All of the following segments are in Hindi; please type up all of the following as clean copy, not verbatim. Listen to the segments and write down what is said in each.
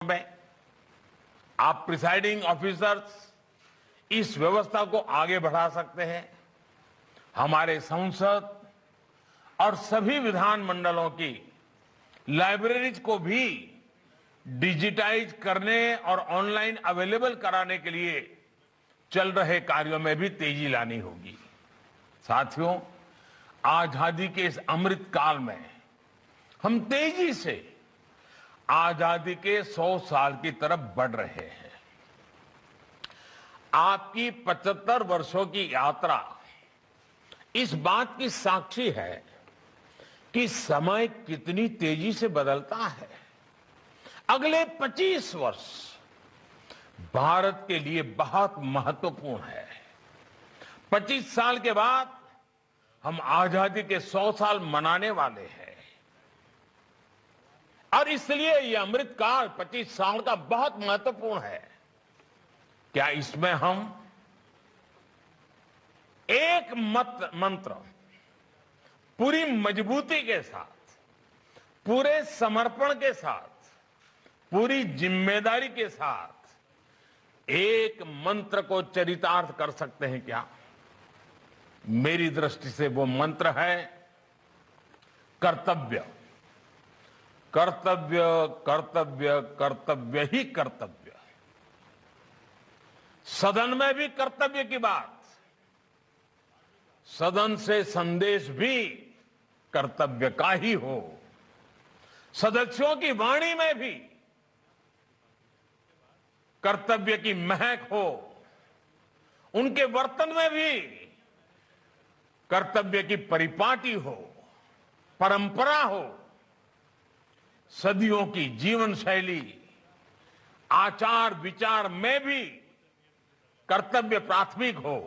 में आप प्रिसाइडिंग ऑफिसर्स इस व्यवस्था को आगे बढ़ा सकते हैं। हमारे संसद और सभी विधानमंडलों की लाइब्रेरीज को भी डिजिटाइज करने और ऑनलाइन अवेलेबल कराने के लिए चल रहे कार्यों में भी तेजी लानी होगी। साथियों, आजादी के इस अमृत काल में हम तेजी से आजादी के 100 साल की तरफ बढ़ रहे हैं। आपकी 75 वर्षों की यात्रा इस बात की साक्षी है कि समय कितनी तेजी से बदलता है। अगले 25 वर्ष भारत के लिए बहुत महत्वपूर्ण है। 25 साल के बाद हम आजादी के 100 साल मनाने वाले हैं और इसलिए यह अमृत काल 25 साल का बहुत महत्वपूर्ण है। क्या इसमें हम एक मंत्र पूरी मजबूती के साथ, पूरे समर्पण के साथ, पूरी जिम्मेदारी के साथ एक मंत्र को चरितार्थ कर सकते हैं क्या? मेरी दृष्टि से वो मंत्र है कर्तव्य। कर्तव्य, कर्तव्य, कर्तव्य ही कर्तव्य। सदन में भी कर्तव्य की बात, सदन से संदेश भी कर्तव्य का ही हो। सदस्यों की वाणी में भी कर्तव्य की महक हो, उनके वर्तन में भी कर्तव्य की परिपाटी हो, परंपरा हो, सदियों की जीवन शैली, आचार विचार में भी कर्तव्य प्राथमिक हो।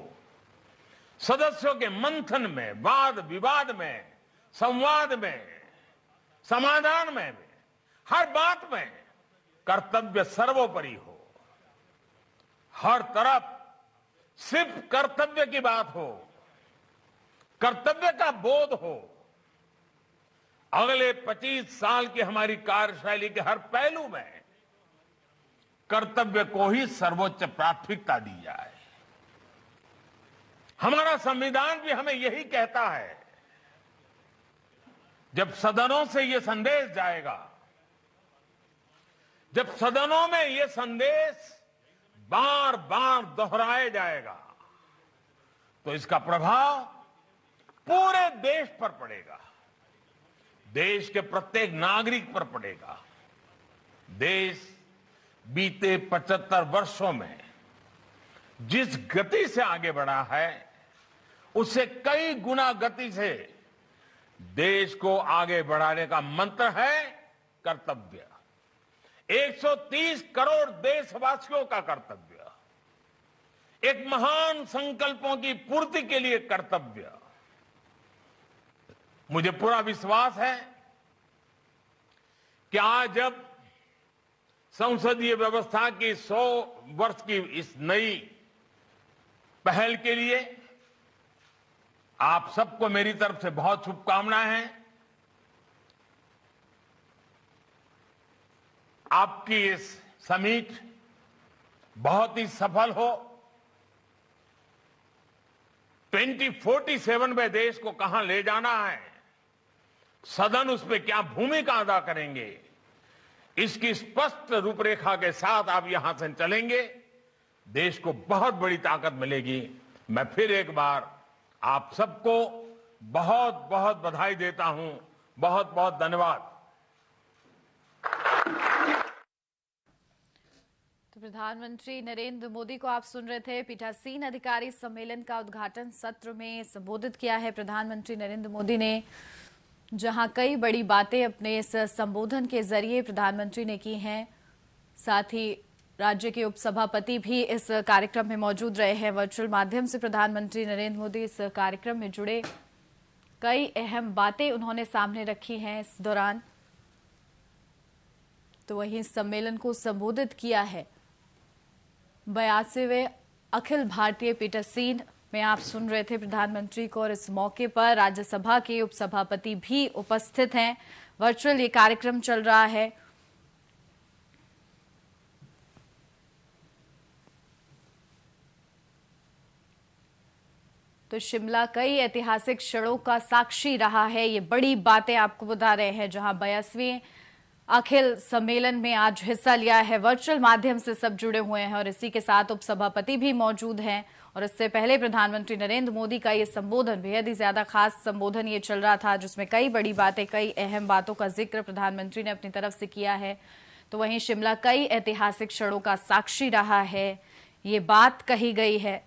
सदस्यों के मंथन में, वाद विवाद में, संवाद में, समाधान में, हर बात में कर्तव्य सर्वोपरि हो। हर तरफ सिर्फ कर्तव्य की बात हो, कर्तव्य का बोध हो। अगले 25 साल की हमारी कार्यशैली के हर पहलू में कर्तव्य को ही सर्वोच्च प्राथमिकता दी जाए। हमारा संविधान भी हमें यही कहता है। जब सदनों से यह संदेश जाएगा, जब सदनों में यह संदेश बार बार दोहराया जाएगा, तो इसका प्रभाव पूरे देश पर पड़ेगा, देश के प्रत्येक नागरिक पर पड़ेगा। देश बीते 75 वर्षों में जिस गति से आगे बढ़ा है, उससे कई गुना गति से देश को आगे बढ़ाने का मंत्र है कर्तव्य। 130 करोड़ देशवासियों का कर्तव्य, एक महान संकल्पों की पूर्ति के लिए कर्तव्य। मुझे पूरा विश्वास है कि आज जब संसदीय व्यवस्था की 100 वर्ष की इस नई पहल के लिए आप सबको मेरी तरफ से बहुत शुभकामनाएं हैं। आपकी इस समिट बहुत ही सफल हो। 2047 में देश को कहां ले जाना है, सदन उस पर क्या भूमिका अदा करेंगे, इसकी स्पष्ट रूपरेखा के साथ आप यहां से चलेंगे, देश को बहुत बड़ी ताकत मिलेगी। मैं फिर एक बार आप सबको बहुत बहुत बधाई देता हूं। बहुत बहुत धन्यवाद। तो प्रधानमंत्री नरेंद्र मोदी को आप सुन रहे थे। पीठासीन अधिकारी सम्मेलन का उद्घाटन सत्र में संबोधित किया है प्रधानमंत्री नरेंद्र मोदी ने, जहां कई बड़ी बातें अपने इस संबोधन के जरिए प्रधानमंत्री ने की हैं। साथ ही राज्य के उपसभापति भी इस कार्यक्रम में मौजूद रहे हैं। वर्चुअल माध्यम से प्रधानमंत्री नरेंद्र मोदी इस कार्यक्रम में जुड़े। कई अहम बातें उन्होंने सामने रखी हैं इस दौरान। तो वहीं सम्मेलन को संबोधित किया है। 82वें अखिल भारतीय पीठासीन में आप सुन रहे थे प्रधानमंत्री को, और इस मौके पर राज्यसभा के उपसभापति भी उपस्थित हैं। वर्चुअल ये कार्यक्रम चल रहा है। तो शिमला कई ऐतिहासिक क्षणों का साक्षी रहा है। ये बड़ी बातें आपको बता रहे हैं, जहां 82वें अखिल सम्मेलन में आज हिस्सा लिया है। वर्चुअल माध्यम से सब जुड़े हुए हैं और इसी के साथ उपसभापति भी मौजूद हैं। और इससे पहले प्रधानमंत्री नरेंद्र मोदी का ये संबोधन बेहद ही ज्यादा खास संबोधन ये चल रहा था, जिसमें कई बड़ी बातें, कई अहम बातों का जिक्र प्रधानमंत्री ने अपनी तरफ से किया है। तो वहीं शिमला कई ऐतिहासिक क्षणों का साक्षी रहा है, ये बात कही गई है।